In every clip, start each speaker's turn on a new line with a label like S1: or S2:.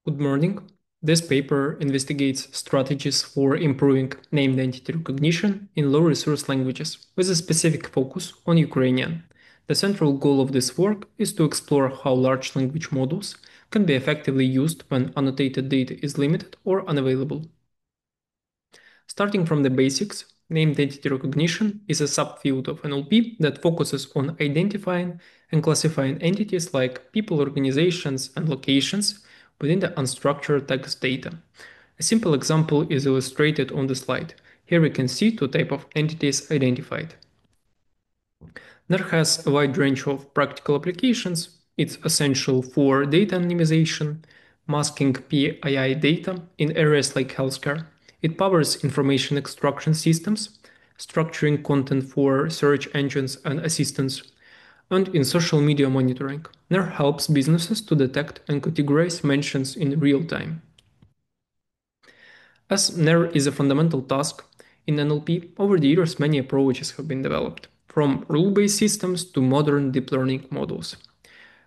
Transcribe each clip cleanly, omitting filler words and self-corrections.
S1: Good morning. This paper investigates strategies for improving named entity recognition in low-resource languages, with a specific focus on Ukrainian. The central goal of this work is to explore how large language models can be effectively used when annotated data is limited or unavailable. Starting from the basics, named entity recognition is a subfield of NLP that focuses on identifying and classifying entities like people, organizations, and locations within the unstructured text data. A simple example is illustrated on the slide. Here we can see two types of entities identified. NER has a wide range of practical applications. It's essential for data anonymization, masking PII data in areas like healthcare. It powers information extraction systems, structuring content for search engines and assistants, and in social media monitoring. NER helps businesses to detect and categorize mentions in real time. As NER is a fundamental task in NLP, over the years many approaches have been developed, from rule-based systems to modern deep learning models.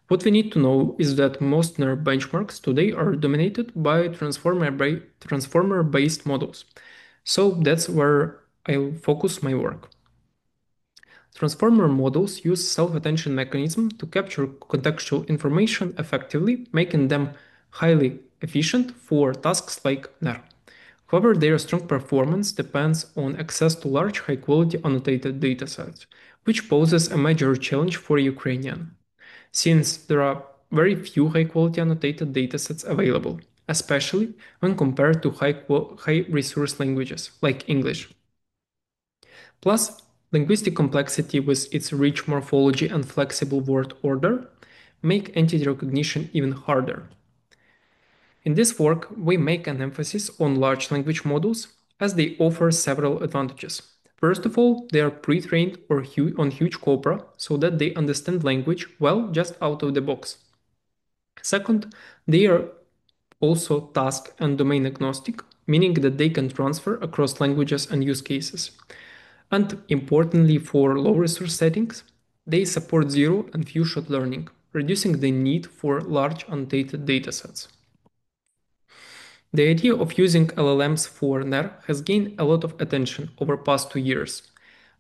S1: What we need to know is that most NER benchmarks today are dominated by transformer-based models. So that's where I'll focus my work. Transformer models use self-attention mechanism to capture contextual information effectively, making them highly efficient for tasks like NER. However, their strong performance depends on access to large, high-quality annotated datasets, which poses a major challenge for Ukrainian, since there are very few high-quality annotated datasets available, especially when compared to high-resource languages like English. Plus, linguistic complexity with its rich morphology and flexible word order make entity recognition even harder. In this work, we make an emphasis on large language models as they offer several advantages. First of all, they are pre-trained on huge corpora so that they understand language well just out of the box. Second, they are also task and domain agnostic, meaning that they can transfer across languages and use cases. And importantly, for low resource settings, they support zero and few shot learning, reducing the need for large annotated datasets. The idea of using LLMs for NER has gained a lot of attention over past 2 years.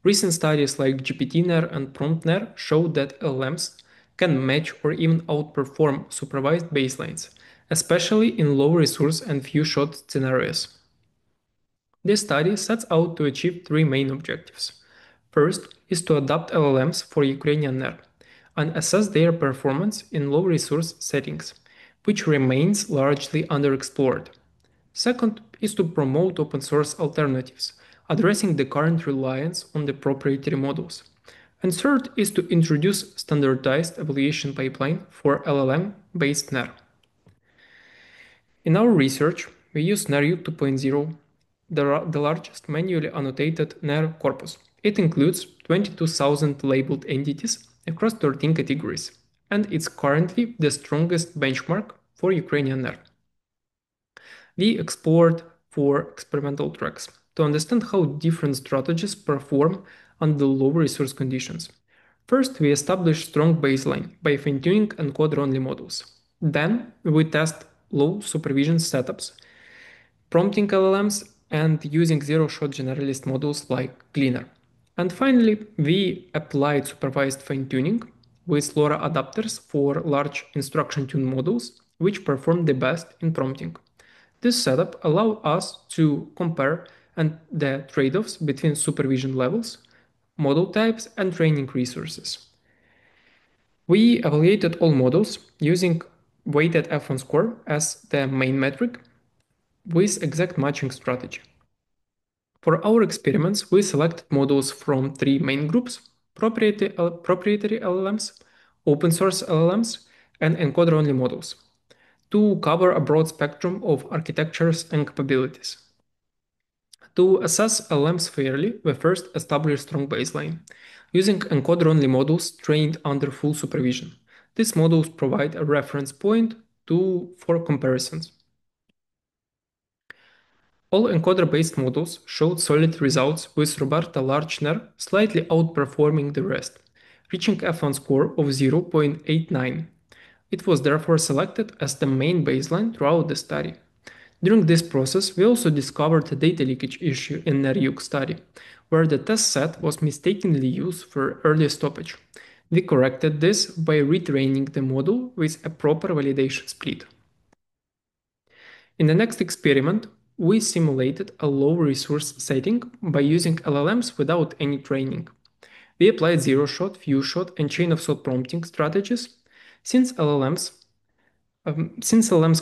S1: Recent studies like GPT-NER and Prompt-NER show that LLMs can match or even outperform supervised baselines, especially in low resource and few shot scenarios. This study sets out to achieve three main objectives. First is to adapt LLMs for Ukrainian NER and assess their performance in low resource settings, which remains largely underexplored. Second is to promote open source alternatives, addressing the current reliance on the proprietary models. And third is to introduce standardized evaluation pipeline for LLM-based NER. In our research, we use NER-UK 2.0, the largest manually annotated NER corpus. It includes 22,000 labeled entities across 13 categories, and it's currently the strongest benchmark for Ukrainian NER. We explored 4 experimental tracks to understand how different strategies perform under low resource conditions. First, we established strong baseline by fine-tuning encoder-only models. Then, we test low supervision setups, prompting LLMs, and using zero-shot generalist models like Cleaner. And finally, we applied supervised fine-tuning with LoRa adapters for large instruction-tuned models, which perform the best in prompting. This setup allows us to compare the trade-offs between supervision levels, model types, and training resources. We evaluated all models using weighted F1 score as the main metric with exact matching strategy. For our experiments, we selected models from three main groups: proprietary LLMs, open source LLMs, and encoder-only models, to cover a broad spectrum of architectures and capabilities. To assess LLMs fairly, we first established strong baseline, using encoder-only models trained under full supervision. These models provide a reference point for comparisons. All encoder-based models showed solid results, with Roberta Large NER slightly outperforming the rest, reaching F1 score of 0.89. It was therefore selected as the main baseline throughout the study. During this process, we also discovered a data leakage issue in NER-UK study, where the test set was mistakenly used for early stoppage. We corrected this by retraining the model with a proper validation split. In the next experiment, we simulated a low resource setting by using LLMs without any training. We applied zero-shot, few-shot, and chain-of-thought prompting strategies. Since LLMs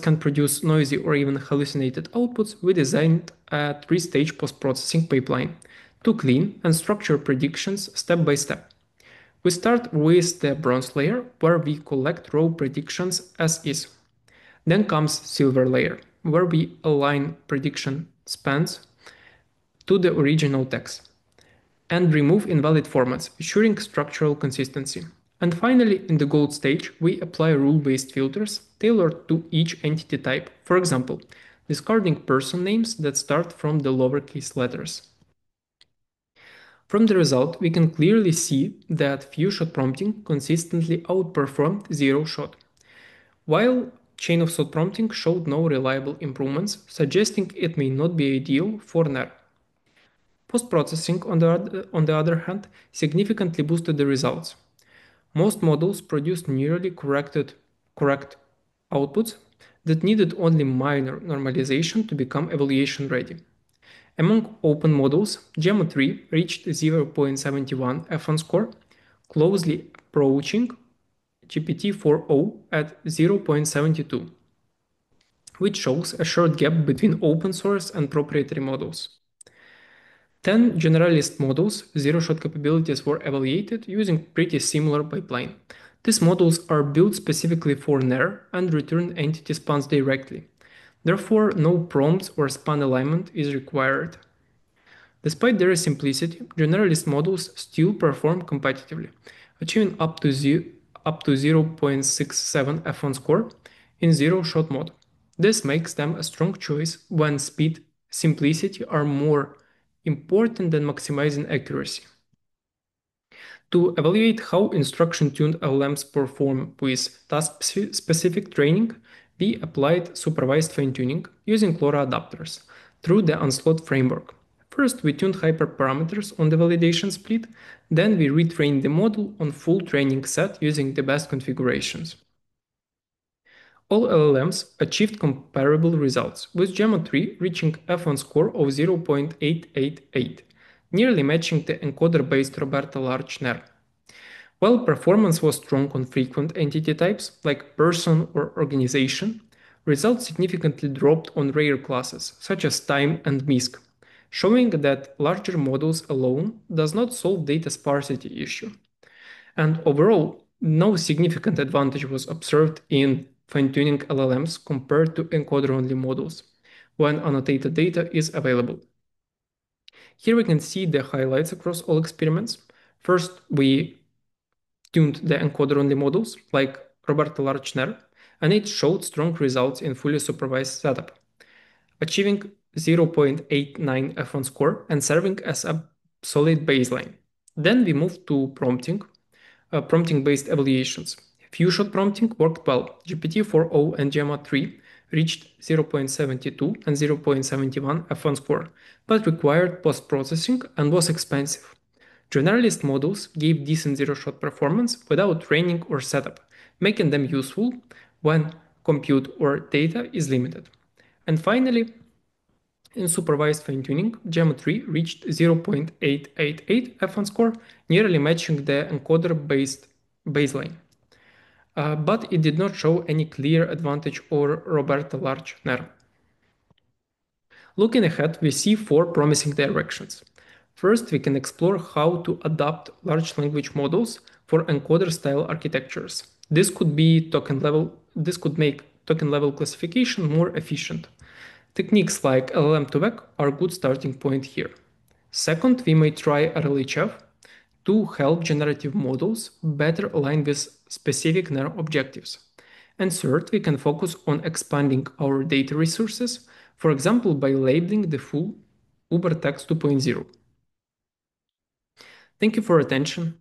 S1: can produce noisy or even hallucinated outputs, we designed a three-stage post-processing pipeline to clean and structure predictions step by step. We start with the bronze layer, where we collect raw predictions as is. Then comes silver layer, where we align prediction spans to the original text and remove invalid formats, ensuring structural consistency. And finally, in the gold stage, we apply rule-based filters tailored to each entity type, for example, discarding person names that start from the lowercase letters. From the result, we can clearly see that few-shot prompting consistently outperformed zero-shot, while chain-of-thought prompting showed no reliable improvements, suggesting it may not be ideal for NER. Post-processing, on the other hand, significantly boosted the results. Most models produced nearly correct outputs that needed only minor normalization to become evaluation ready. Among open models, Gemma 3 reached 0.71 F1 score, closely approaching GPT-4o at 0.72, which shows a short gap between open source and proprietary models. 10 generalist models, zero-shot capabilities were evaluated using pretty similar pipeline. These models are built specifically for NER and return entity spans directly. Therefore, no prompts or span alignment is required. Despite their simplicity, generalist models still perform competitively, achieving up to 0.67 F1 score in zero-shot mode. This makes them a strong choice when speed, simplicity are more important than maximizing accuracy. To evaluate how instruction-tuned LLMs perform with task-specific training, we applied supervised fine-tuning using LoRa adapters through the Onslaught framework. First, we tuned hyperparameters on the validation split, then we retrained the model on full training set using the best configurations. All LLMs achieved comparable results, with Gemma 3 reaching F1 score of 0.888, nearly matching the encoder-based Roberta Large NER. While performance was strong on frequent entity types, like person or organization, results significantly dropped on rare classes, such as time and MISC, showing that larger models alone does not solve data sparsity issue. And overall, no significant advantage was observed in fine-tuning LLMs compared to encoder-only models when annotated data is available. Here we can see the highlights across all experiments. First, we tuned the encoder-only models like Roberta Large NER, and it showed strong results in fully supervised setup, achieving 0.89 F1 score and serving as a solid baseline. Then we moved to prompting-based evaluations. Few-shot prompting worked well. GPT-4o and Gemma 3 reached 0.72 and 0.71 F1 score, but required post-processing and was expensive. Generalist models gave decent zero-shot performance without training or setup, making them useful when compute or data is limited. And finally, in supervised fine-tuning, Gemma 3 reached 0.888 F1 score, nearly matching the encoder-based baseline. But it did not show any clear advantage over Roberta Large NER. Looking ahead, we see four promising directions. First, we can explore how to adapt large language models for encoder-style architectures. This could make token level classification more efficient. Techniques like LLM2vec are a good starting point here. Second, we may try RLHF to help generative models better align with specific NER objectives. And third, we can focus on expanding our data resources, for example, by labeling the full UberText 2.0. Thank you for attention.